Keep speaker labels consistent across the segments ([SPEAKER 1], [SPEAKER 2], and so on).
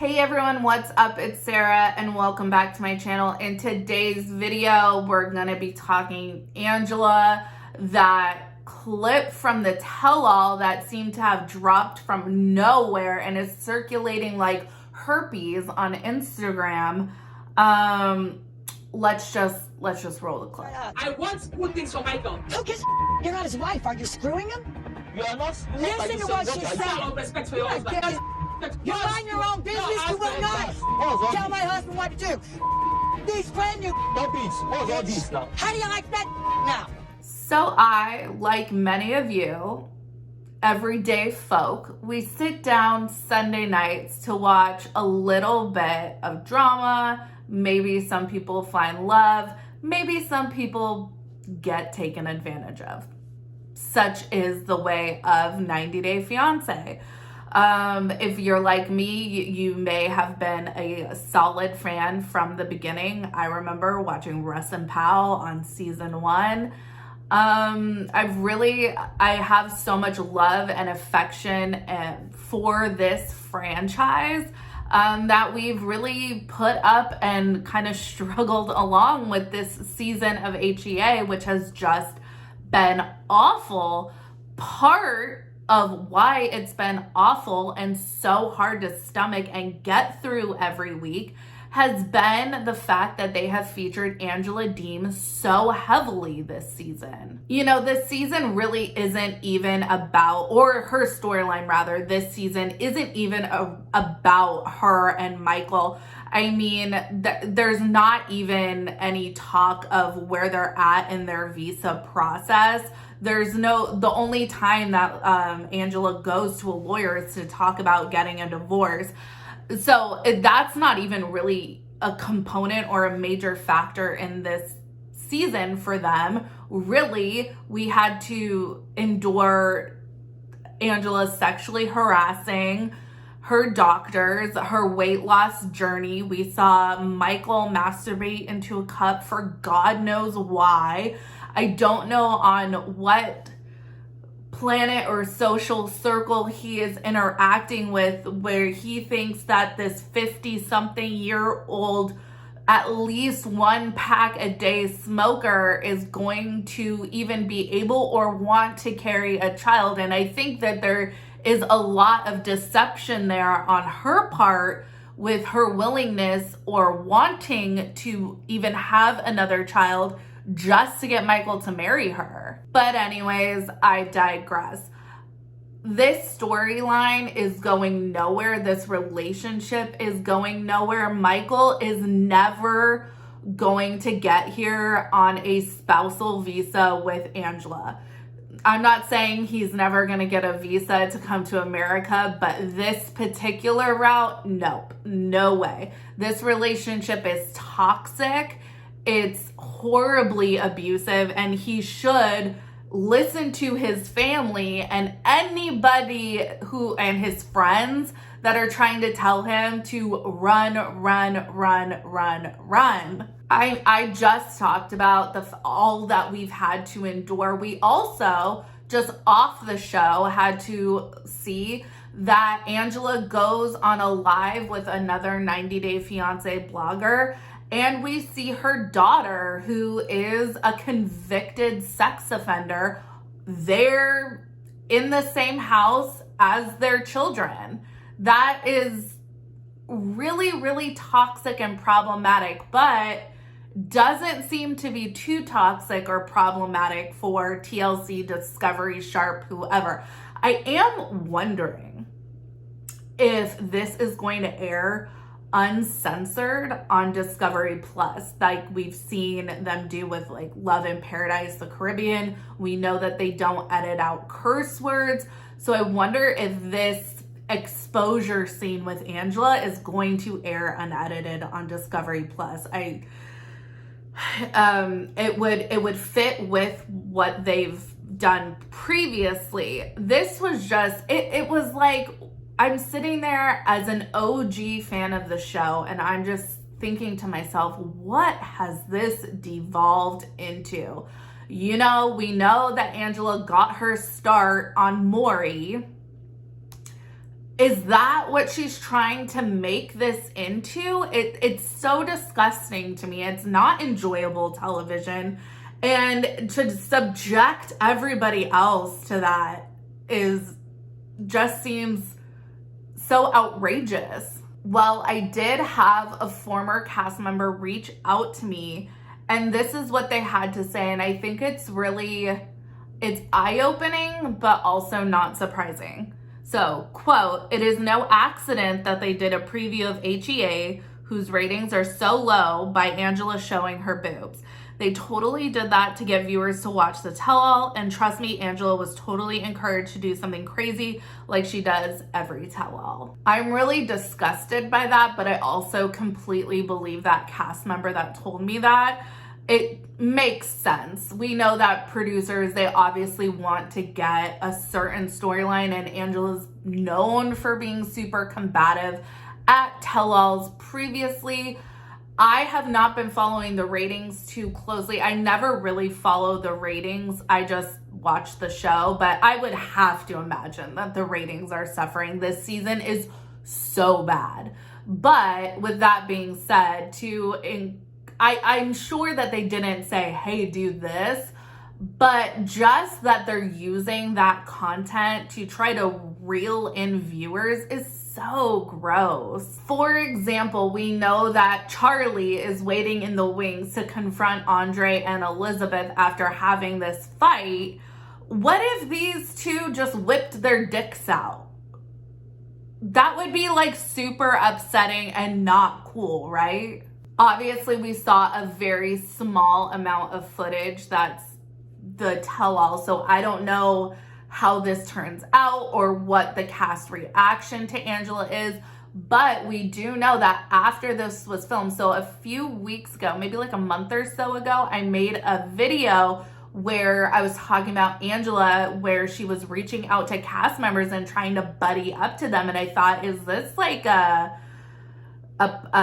[SPEAKER 1] Hey everyone, what's up? It's Sarah and welcome back to my channel. In today's video, we're gonna be talking Angela, that clip from the tell-all that seemed to have dropped from nowhere and is circulating like herpes on Instagram. Let's just roll the clip.
[SPEAKER 2] I want good things for Michael.
[SPEAKER 3] Who gives You're not his wife. Are you screwing him?
[SPEAKER 2] You are not.
[SPEAKER 3] Listen to what she's saying.
[SPEAKER 2] Out of respect for your husband.
[SPEAKER 3] You mind your own business. You will not tell my husband what to do. These brand new.
[SPEAKER 2] Stop it. What's all this now?
[SPEAKER 3] How do you like that now?
[SPEAKER 1] So I, like many of you, everyday folk, we sit down Sunday nights to watch a little bit of drama. Maybe some people find love. Maybe some people get taken advantage of. Such is the way of 90 Day Fiancé. If you're like me, you may have been a solid fan from the beginning. I remember watching Russ and Powell on season 1. I have so much love and affection for this franchise that we've really put up and kind of struggled along with this season of HEA, which has just been awful. Part of why it's been awful and so hard to stomach and get through every week has been the fact that they have featured Angela Deem so heavily this season. You know, this season really isn't even about, or her storyline rather, this season isn't even about her and Michael. I mean, there's not even any talk of where they're at in their visa process. The only time that Angela goes to a lawyer is to talk about getting a divorce. So that's not even really a component or a major factor in this season for them. Really, we had to endure Angela sexually harassing her doctors, her weight loss journey. We saw Michael masturbate into a cup for God knows why. I don't know on what planet or social circle he is interacting with where he thinks that this 50-something-year-old at least one pack a day smoker is going to even be able or want to carry a child. And I think that there is a lot of deception there on her part with her willingness or wanting to even have another child just to get Michael to marry her. But anyways, I digress. This storyline is going nowhere. This relationship is going nowhere. Michael is never going to get here on a spousal visa with Angela. I'm not saying he's never going to get a visa to come to America, but this particular route, nope, no way. This relationship is toxic. It's horribly abusive, and he should listen to his family and anybody and his friends that are trying to tell him to run. I just talked about all that we've had to endure. We also, just off the show, had to see that Angela goes on a live with another 90 Day Fiancé blogger, and we see her daughter, who is a convicted sex offender. They're in the same house as their children. That is really, really toxic and problematic, but doesn't seem to be too toxic or problematic for TLC, Discovery, Sharp, whoever. I am wondering if this is going to air uncensored on Discovery Plus, like we've seen them do with like Love in Paradise, the Caribbean. We know that they don't edit out curse words. So I wonder if this exposure scene with Angela is going to air unedited on Discovery Plus. It would fit with what they've done previously. This was just, it was like, I'm sitting there as an OG fan of the show, and I'm just thinking to myself, what has this devolved into? You know, we know that Angela got her start on Maury Is that what she's trying to make this into? It's so disgusting to me. It's not enjoyable television. And to subject everybody else to that just seems so outrageous. Well, I did have a former cast member reach out to me, and this is what they had to say. And I think it's eye-opening, but also not surprising. So, quote, "It is no accident that they did a preview of HEA, whose ratings are so low, by Angela showing her boobs. They totally did that to get viewers to watch the tell-all, and trust me, Angela was totally encouraged to do something crazy like she does every tell-all." I'm really disgusted by that, but I also completely believe that cast member that told me that. It makes sense. We know that producers, they obviously want to get a certain storyline, and Angela's known for being super combative at tell-alls previously. I have not been following the ratings too closely. I never really follow the ratings. I just watch the show, but I would have to imagine that the ratings are suffering. This season is so bad. But with that being said, I'm sure that they didn't say, hey, do this, but just that they're using that content to try to reel in viewers is so gross. For example, we know that Charlie is waiting in the wings to confront Andre and Elizabeth after having this fight. What if these two just whipped their dicks out? That would be like super upsetting and not cool, right? Obviously, we saw a very small amount of footage that's the tell-all, so I don't know how this turns out or what the cast reaction to Angela is, but we do know that after this was filmed, so a few weeks ago, maybe like a month or so ago, I made a video where I was talking about Angela, where she was reaching out to cast members and trying to buddy up to them, and I thought, is this like a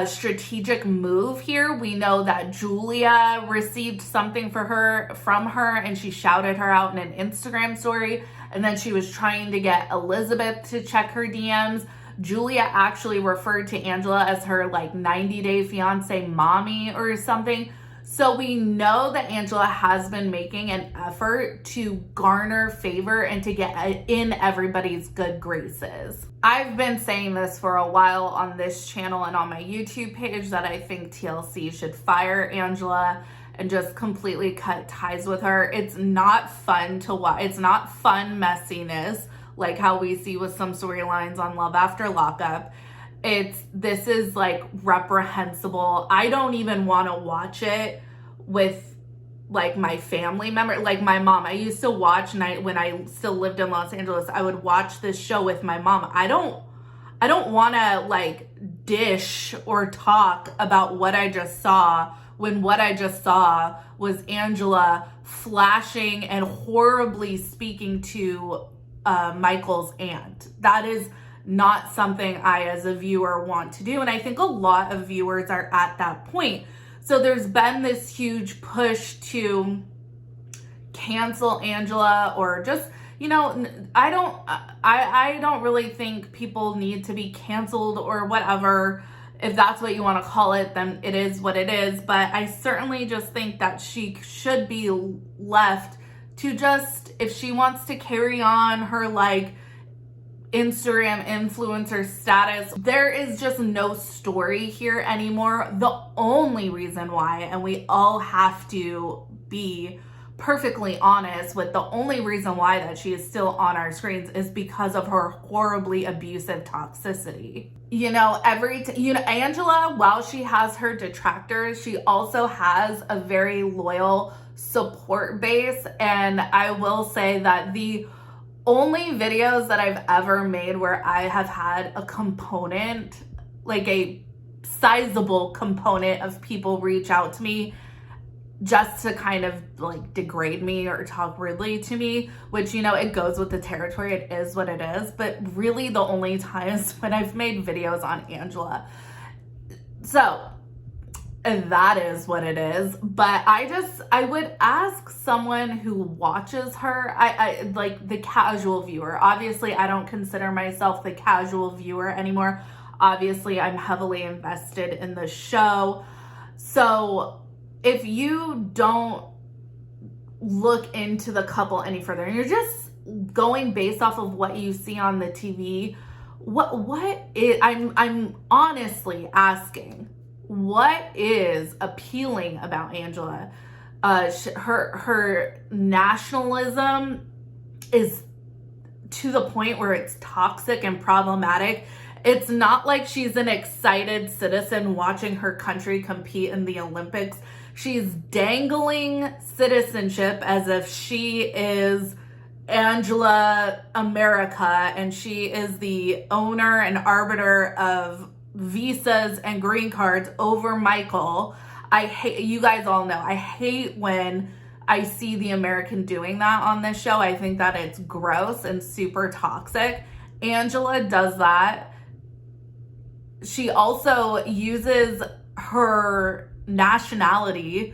[SPEAKER 1] strategic move here? We know that Julia received something from her and she shouted her out in an Instagram story, and then she was trying to get Elizabeth to check her DMs. Julia actually referred to Angela as her like 90-day fiance mommy or something. So we know that Angela has been making an effort to garner favor and to get in everybody's good graces. I've been saying this for a while on this channel and on my YouTube page that I think TLC should fire Angela and just completely cut ties with her. It's not fun to watch. It's not fun messiness like how we see with some storylines on Love After Lockup. This is like reprehensible. I don't even want to watch it with like my family member, like my mom. I used to watch when I still lived in Los Angeles, I would watch this show with my mom. I don't want to like dish or talk about what I just saw when what I just saw was Angela flashing and horribly speaking to Michael's aunt. That is not something I as a viewer want to do, and I think a lot of viewers are at that point. So there's been this huge push to cancel Angela, or just, you know, I don't really think people need to be canceled or whatever. If that's what you want to call it, then it is what it is. But I certainly just think that she should be left to just, if she wants to carry on her like Instagram influencer status, there is just no story here anymore. The only reason why, and we all have to be perfectly honest with, the only reason why that she is still on our screens is because of her horribly abusive toxicity. You know, Angela, while she has her detractors, she also has a very loyal support base. And I will say that the only videos that I've ever made where I have had a component, like a sizable component of people reach out to me just to kind of like degrade me or talk rudely to me, which, you know, it goes with the territory. It is what it is. But really the only times when I've made videos on Angela. So that is what it is. But I would ask someone who watches her, I like the casual viewer. Obviously, I don't consider myself the casual viewer anymore. Obviously, I'm heavily invested in the show. So if you don't look into the couple any further and you're just going based off of what you see on the TV, I'm honestly asking, what is appealing about Angela? Her nationalism is to the point where it's toxic and problematic. It's not like she's an excited citizen watching her country compete in the Olympics. She's dangling citizenship as if she is Angela America and she is the owner and arbiter of visas and green cards over Michael. I hate, you guys all know, I hate when I see the American doing that on this show. I think that it's gross and super toxic. Angela does that. She also uses her nationality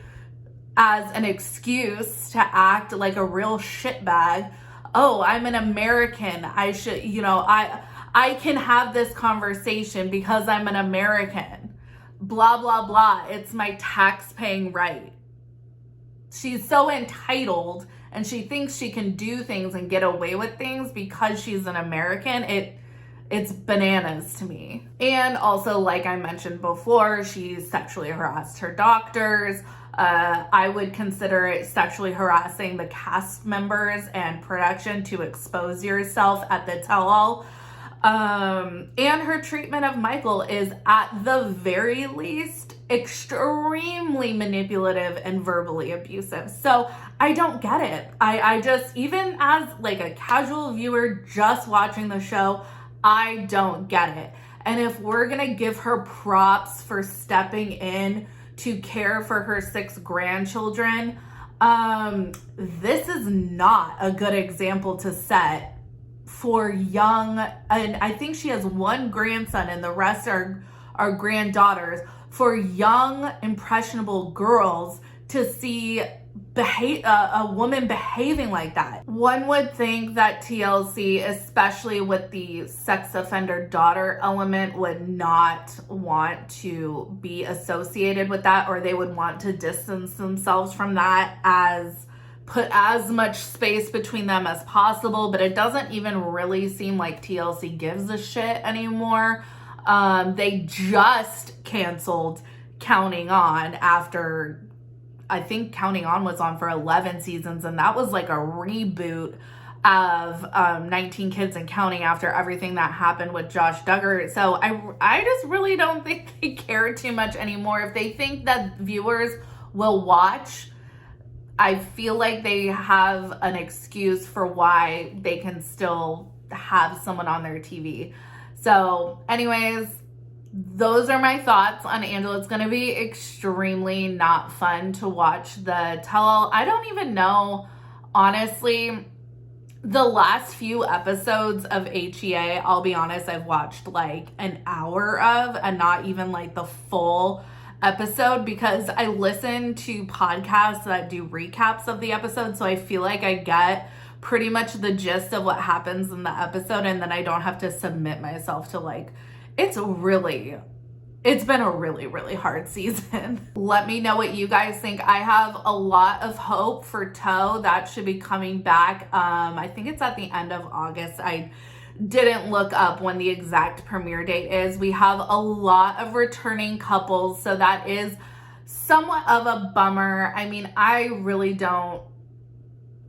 [SPEAKER 1] as an excuse to act like a real shitbag. Oh, I'm an American. I should, I can have this conversation because I'm an American. Blah, blah, blah. It's my tax-paying right. She's so entitled and she thinks she can do things and get away with things because she's an American. It's bananas to me. And also, like I mentioned before, she sexually harassed her doctors. I would consider it sexually harassing the cast members and production to expose yourself at the tell-all. And her treatment of Michael is at the very least extremely manipulative and verbally abusive. So I don't get it. I just, even as like a casual viewer just watching the show, I don't get it. And if we're gonna give her props for stepping in to care for her 6 grandchildren, this is not a good example to set for young, and I think she has 1 grandson and the rest are granddaughters, for young impressionable girls to see a woman behaving like that. One would think that TLC, especially with the sex offender daughter element, would not want to be associated with that, or they would want to distance themselves from that, put as much space between them as possible. But it doesn't even really seem like TLC gives a shit anymore. They just canceled Counting On after, I think Counting On was on for 11 seasons, and that was like a reboot of 19 Kids and Counting after everything that happened with Josh Duggar. So I just really don't think they care too much anymore. If they think that viewers will watch, I feel like they have an excuse for why they can still have someone on their TV. So anyways, those are my thoughts on Angela. It's going to be extremely not fun to watch the tell-all. I don't even know, honestly, the last few episodes of HEA, I'll be honest, I've watched like an hour of, and not even like the full episode, because I listen to podcasts that do recaps of the episode, so I feel like I get pretty much the gist of what happens in the episode, and then I don't have to submit myself to like, it's been a really, really hard season. Let me know what you guys think. I have a lot of hope for Toe. That should be coming back. I think it's at the end of August. I didn't look up when the exact premiere date is. We have a lot of returning couples, so that is somewhat of a bummer. I mean, I really don't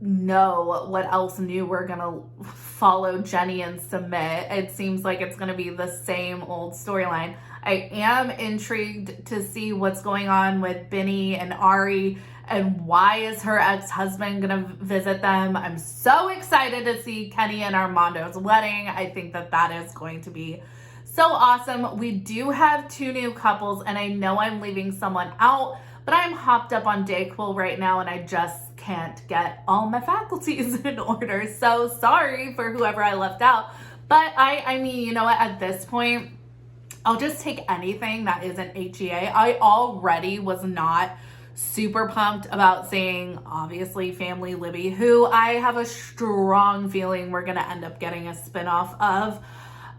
[SPEAKER 1] know what else new we're gonna follow Jenny and Submit. It seems like it's gonna be the same old storyline. I am intrigued to see what's going on with Benny and Ari, and why is her ex-husband gonna visit them. I'm so excited to see Kenny and Armando's wedding. I think that is going to be so awesome. We do have 2 new couples, and I know I'm leaving someone out, but I'm hopped up on Dayquil right now and I just can't get all my faculties in order. So sorry for whoever I left out. But I mean, you know what, at this point, I'll just take anything that isn't HEA. I already was not super pumped about seeing, obviously, Family Libby, who I have a strong feeling we're going to end up getting a spinoff of.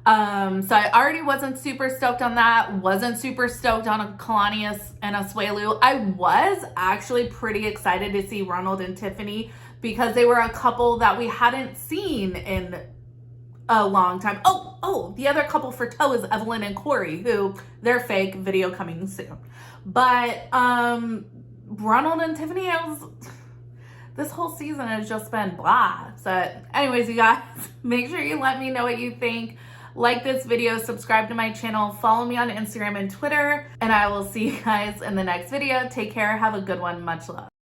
[SPEAKER 1] So I already wasn't super stoked on that. Wasn't super stoked on Kalani and Asuelu. I was actually pretty excited to see Ronald and Tiffany because they were a couple that we hadn't seen in a long time. Oh, the other couple for toe is Evelyn and Corey, who they're fake, video coming soon. But Ronald and Tiffany, this whole season has just been blah. So anyways, you guys, make sure you let me know what you think. Like this video, subscribe to my channel, follow me on Instagram and Twitter, and I will see you guys in the next video. Take care, have a good one, much love.